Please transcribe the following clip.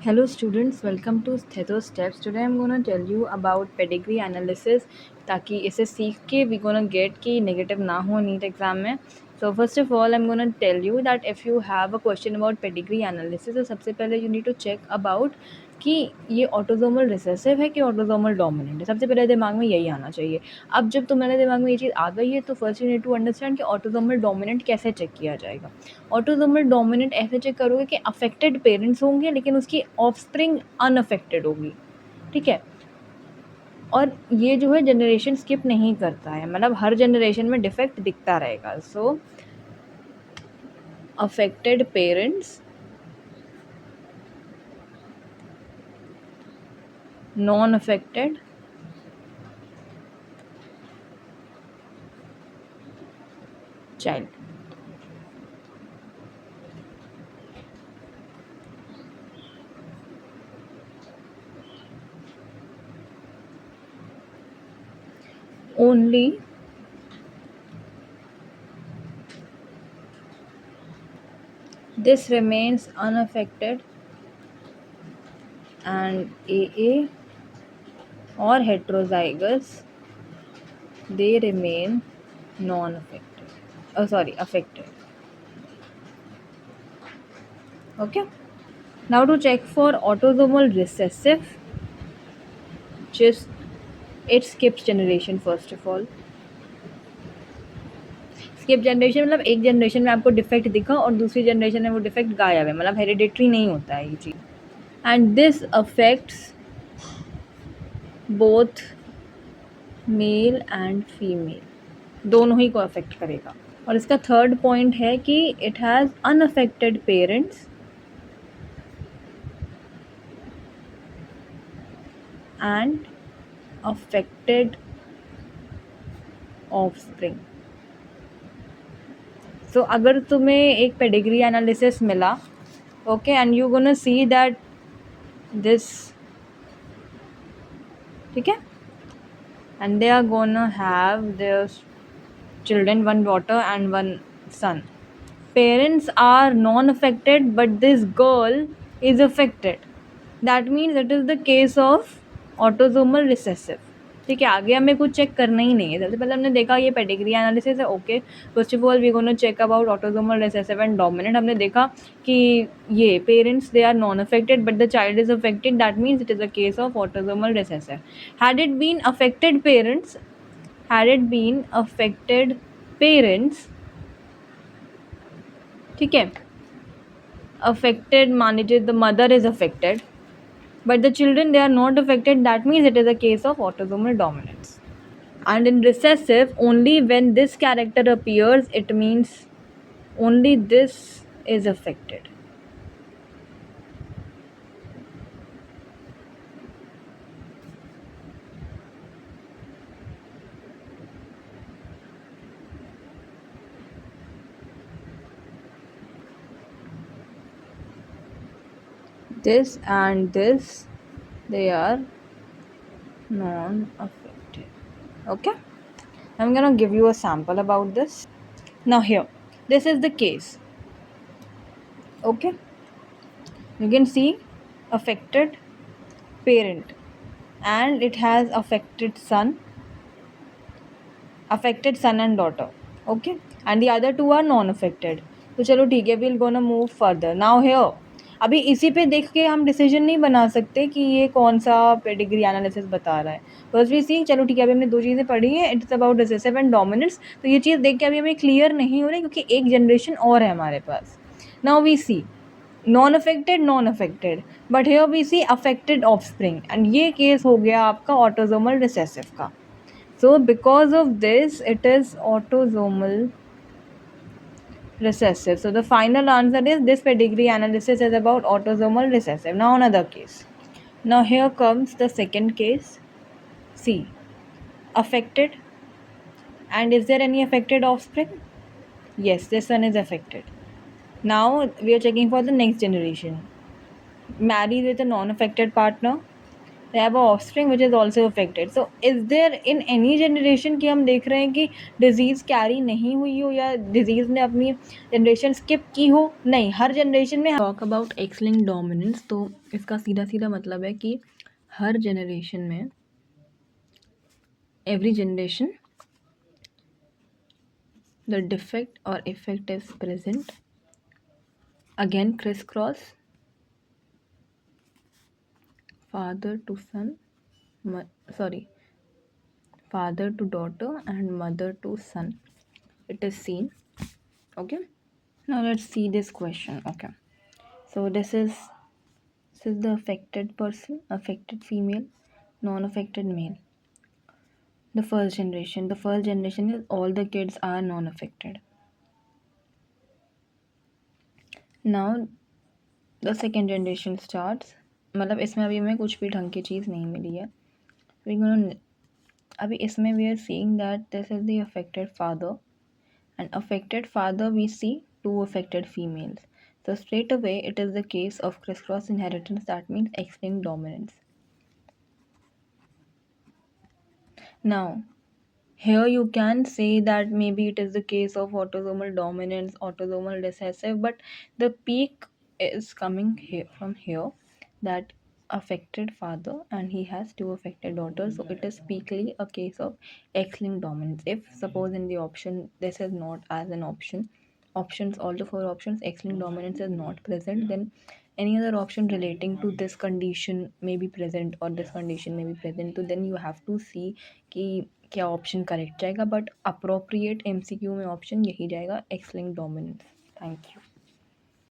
Hello students, welcome to Stetho Steps. Today I'm gonna tell you about pedigree analysis ताकि इसे सीख के we gonna get कि negative ना हो NEET एग्ज़ाम में. So first of all I'm gonna tell you that if you have a question about pedigree analysis तो सबसे पहले you need to check about कि ये ऑटोसोमल रिसेसिव है कि ऑटोसोमल डोमिनेंट है. सबसे पहले दिमाग में यही आना चाहिए. अब जब तुम्हारे दिमाग में ये चीज़ आ गई है तो first you need to understand कि ऑटोसोमल डोमिनेंट कैसे चेक किया जाएगा. ऑटोसोमल डोमिनेंट ऐसे चेक करोगे कि अफेक्टेड पेरेंट्स होंगे लेकिन उसकी ऑफस्प्रिंग अनअफेक्टेड होगी. ठीक है. और ये जो है जनरेशन स्किप नहीं करता है, मतलब हर जनरेशन में डिफेक्ट दिखता रहेगा. So affected parents, non affected child. only this remains unaffected and AA or heterozygous, they remain non-affected. Oh, sorry, affected. Okay. Now to check for autosomal recessive, just it skips generation first of all. Skip generation मतलब एक generation में आपको defect दिखा और दूसरी generation में वो defect गायब है, मतलब हेरिडिटरी नहीं होता है ये चीज़. And this affects both male and female, दोनों ही को अफेक्ट करेगा. और इसका थर्ड पॉइंट है कि it has unaffected parents and affected offspring. So अगर तुम्हें एक पेडिग्री एनालिसिस मिला, okay, and you gonna see that this, ठीक है, and they are gonna have their children, one daughter and one son. Parents are non-affected but this girl is affected. That means it is the case of autosomal recessive. ठीक है, आगे हमें कुछ check करना ही नहीं है. सबसे पहले हमने देखा ये पेडिग्री एनालिसिस है. Okay, first of all we gonna check about autosomal recessive and dominant. हमने देखा कि ये parents they are non affected but the child is affected. That means it is a case of autosomal recessive. Had it been affected parents, ठीक है, affected मान लीजिए the mother is affected but the children they are not affected, that means it is a case of autosomal dominance. And in recessive, only when this character appears, it means only this is affected. This and this, they are non-affected. Okay, I'm gonna give you a sample about this. Now here, this is the case. Okay, you can see affected parent and it has affected son and daughter. Okay, and the other two are non-affected. तो चलो ठीक है, we'll gonna move further. Now here, अभी इसी पे देख के हम डिसीजन नहीं बना सकते कि ये कौन सा पेडिग्री एनालिसिस बता रहा है. फर्स्ट वी सी, चलो ठीक है, अभी हमने दो चीज़ें पढ़ी हैं, it's about recessive and dominance. तो ये चीज़ देख के अभी हमें क्लियर नहीं हो रही क्योंकि एक जनरेशन और है हमारे पास. Now we see non affected but here we see affected offspring and ये केस हो गया आपका ऑटोसोमल रिसेसिव का. So because of this, it is autosomal recessive. So the final answer is this pedigree analysis is about autosomal recessive. Now another case. Now here comes the second case. See, affected. And is there any affected offspring? Yes, this one is affected. Now we are checking for the next generation. Married with a non-affected partner. they have a offspring which is also affected. So is there in any generation कि हम देख रहे हैं कि disease carry नहीं हुई हो या disease ने अपनी generation skip की हो? नहीं, हर generation में talk about X-linked dominance, तो इसका सीधा सीधा मतलब है कि हर generation में every generation the defect or effect is present. Again crisscross, father to son, sorry, father to daughter and mother to son, it is seen. Okay, now let's see this question. Okay, so this is the affected person, affected female, non-affected male. The first generation is all the kids are non-affected. Now the second generation starts, मतलब इसमें अभी हमें कुछ भी ढंग की चीज़ नहीं मिली है. We're gonna, अभी इसमें we are seeing that this is the affected father, and affected father we see two affected females. So straight away it is the case of crisscross inheritance, that means X-linked dominance. Now here you can say that maybe it is the case of autosomal dominance, autosomal recessive, but the peak is coming here from here, that affected father and he has two affected daughters, so it is peakly a case of X-linked dominance. If suppose in the option this is not as an option, options, all the four options, X-linked dominance is not present, then any other option relating to this condition may be present or this condition may be present, so then you have to see कि क्या option correct जाएगा, but appropriate MCQ में option यही जाएगा, X-linked dominance. Thank you.